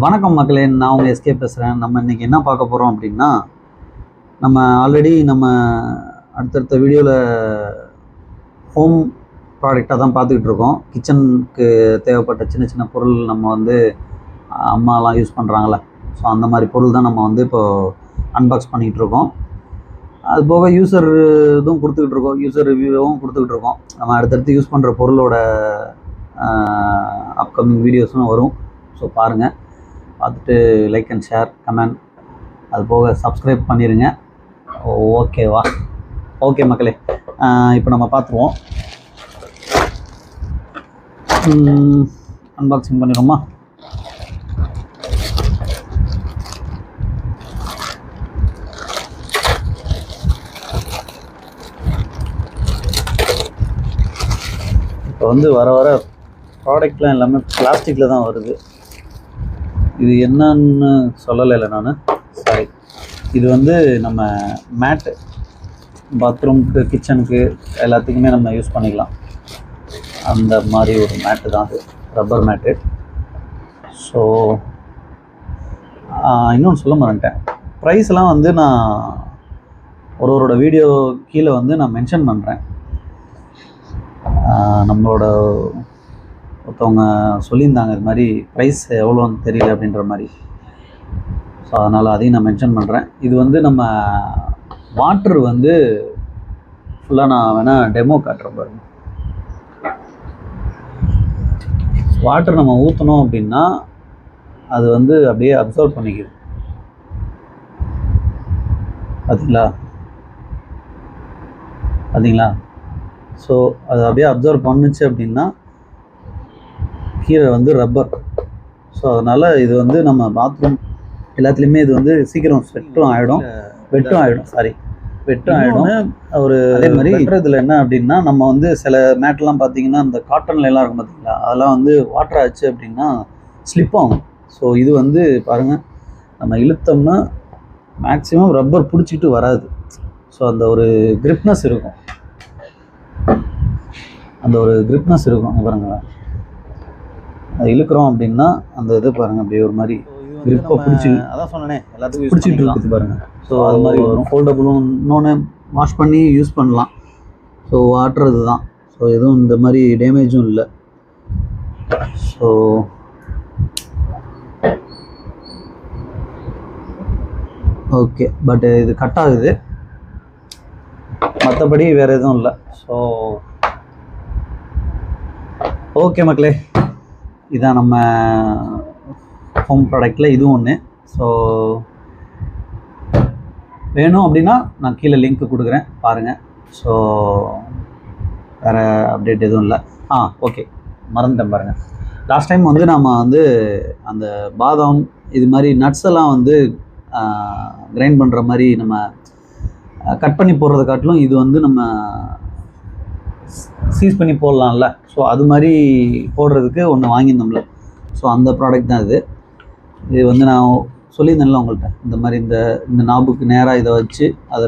வணக்கம் மக்களே, நான் உங்கள் எஸ்கே பேசுகிறேன். நம்ம இன்றைக்கி என்ன பார்க்க போகிறோம் அப்படின்னா, நம்ம ஆல்ரெடி அடுத்தடுத்த வீடியோவில் ஹோம் ப்ராடக்டாக தான் பார்த்துக்கிட்டு இருக்கோம். கிச்சனுக்கு தேவைப்பட்ட சின்ன சின்ன பொருள் நம்ம அம்மாலாம் யூஸ் பண்ணுறாங்களே, ஸோ அந்த மாதிரி பொருள் தான் நம்ம இப்போது அன்பாக்ஸ் பண்ணிக்கிட்டு இருக்கோம். அது போக யூசர் இதுவும் கொடுத்துக்கிட்டு இருக்கோம், யூசர் ரிவ்யூவும் கொடுத்துக்கிட்டு இருக்கோம். நம்ம அடுத்தடுத்து யூஸ் பண்ணுற பொருளோட அப்கமிங் வீடியோஸும் வரும். ஸோ பாருங்கள், பார்த்துட்டு லைக் அண்ட் ஷேர், கமெண்ட், அது போக சப்ஸ்கிரைப் பண்ணிடுங்க. ஓகேவா? ஓகே மக்களே, இப்போ நம்ம பார்த்துருவோம். அன்பாக்சிங் பண்ணிடுவோமா? இப்போ வர வர ப்ராடக்ட்லாம் எல்லாமே பிளாஸ்டிக்கில் தான் வருது. இது என்னன்னு சொல்லலை நான், சாரி. இது நம்ம மேட்டு, பாத்ரூம்க்கு, கிச்சனுக்கு எல்லாத்துக்குமே நம்ம யூஸ் பண்ணிக்கலாம். அந்த மாதிரி ஒரு மேட்டு தான் அது, ரப்பர் மேட்டு. ஸோ இன்னொன்று சொல்ல மறந்துட்டேன், ப்ரைஸ்லாம் நான் ஒருவரோட வீடியோ கீழே நான் மென்ஷன் பண்ணுறேன். நம்மளோட ஒருத்தவங்க சொல்லியிருந்தாங்க, இது மாதிரி ப்ரைஸ் எவ்வளோன்னு தெரியல அப்படின்ற மாதிரி. ஸோ அதனால் அதையும் நான் மென்ஷன் பண்ணுறேன். இது நம்ம வாட்ரு ஃபுல்லாக நான் வேணால் டெமோ காட்டுறேன் பாருங்க. வாட்டர் நம்ம ஊற்றணும் அப்படின்னா அது அப்படியே அப்சர்வ் பண்ணிக்குது. பார்த்தீங்களா? ஸோ அது அப்படியே அப்சர்வ் பண்ணுச்சு அப்படின்னா கீழே ரப்பர். ஸோ அதனால் இது நம்ம பாத்ரூம் எல்லாத்துலேயுமே இது சீக்கிரம் வெட்டும் ஆகிடும். ஒரு அதே மாதிரி இதில் என்ன அப்படின்னா, நம்ம சில மேட்லாம் பார்த்தீங்கன்னா இந்த காட்டன்ல எல்லாம் இருக்கும் பார்த்தீங்களா, அதெல்லாம் வாட்டர் ஆச்சு அப்படின்னா ஸ்லிப் ஆகும். ஸோ இது பாருங்கள், நம்ம இழுத்தோம்னா மேக்ஸிமம் ரப்பர் பிடிச்சிக்கிட்டு வராது. ஸோ அந்த ஒரு கிரிப்னஸ் இருக்கும், பாருங்களேன். அது இழுக்கிறோம் அப்படின்னா அந்த இது பாருங்கள், அப்படியே ஒரு மாதிரி கிரிப்பை பிடிச்சி, அதான் சொன்னேனே, எல்லாத்துக்கும் பிடிச்சிட்டு இருக்குது பாருங்கள். ஸோ அது மாதிரி வரும். ஃபோல்டபுளும் இன்னொன்று வாஷ் பண்ணி யூஸ் பண்ணலாம். ஸோ வாட்டர் இதுதான். ஸோ எதுவும் இந்த மாதிரி டேமேஜும் இல்லை. ஸோ ஓகே, பட் இது கட் ஆகுது, மற்றபடி வேறு எதுவும் இல்லை. ஸோ ஓகே மக்களே, இதான் நம்ம ஹோம் ப்ராடக்டில் இதுவும் ஒன்று. ஸோ வேணும் அப்படின்னா நான் கீழே லிங்க் கொடுக்குறேன், பாருங்கள். ஸோ வேறு அப்டேட் எதுவும் இல்லை. ஓகே, மறந்துட்டேன் பாருங்கள். லாஸ்ட் டைம் நம்ம அந்த பாதாம் இது மாதிரி நட்ஸ் எல்லாம் கிரைண்ட் பண்ணுற மாதிரி நம்ம கட் பண்ணி போடுறத காட்டிலும் இது நம்ம சீஸ் பண்ணி போடலாம்ல. ஸோ அது மாதிரி போடுறதுக்கு ஒன்று வாங்கியிருந்தோம்ல, ஸோ அந்த ப்ராடக்ட் தான் இது. இது நான் சொல்லியிருந்தேன்ல உங்கள்கிட்ட, இந்த மாதிரி இந்த நாபுக்கு நேராக இதை வச்சு அதை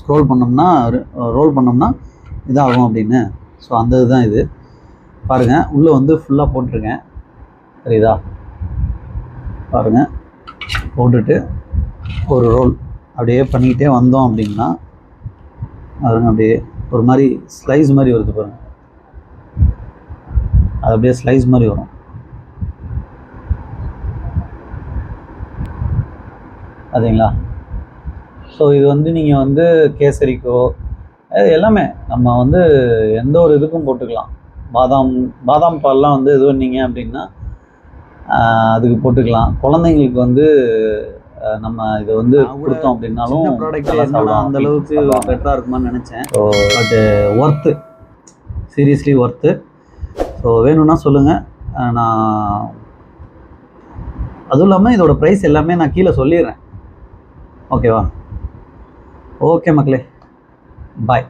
ரோல் பண்ணோம்னா இதாகும் அப்படின்னு. ஸோ அந்த இதுதான் இது. பாருங்கள், உள்ளே ஃபுல்லாக போட்டிருக்கேன், சரிதா? பாருங்கள், போட்டுட்டு ஒரு ரோல் அப்படியே பண்ணிக்கிட்டே வந்தோம் அப்படின்னா பாருங்கள், அப்படியே ஒரு மாதிரி ஸ்லைஸ் மாதிரி வருது பாருங்கள். அது அப்படியே ஸ்லைஸ் மாதிரி வரும். அதுங்களா? ஸோ இது நீங்கள் கேசரிக்கோ எல்லாமே நம்ம எந்த ஒரு இதுக்கும் போட்டுக்கலாம். பாதாம் பால்லாம் இது பண்ணீங்க அப்படின்னா அதுக்கு போட்டுக்கலாம். குழந்தைங்களுக்கு நம்ம இதை கொடுத்தோம் அப்படின்னாலும் அந்த அளவுக்கு பெட்டராக இருக்குமான்னு நினச்சேன். So but seriously worth. So வேணும்னா சொல்லுங்கள். நான் அதுவும் இல்லாமல் இதோட ப்ரைஸ் எல்லாமே நான் கீழே சொல்லிடுறேன், ஓகேவா? ஓகே மக்களே, பாய்.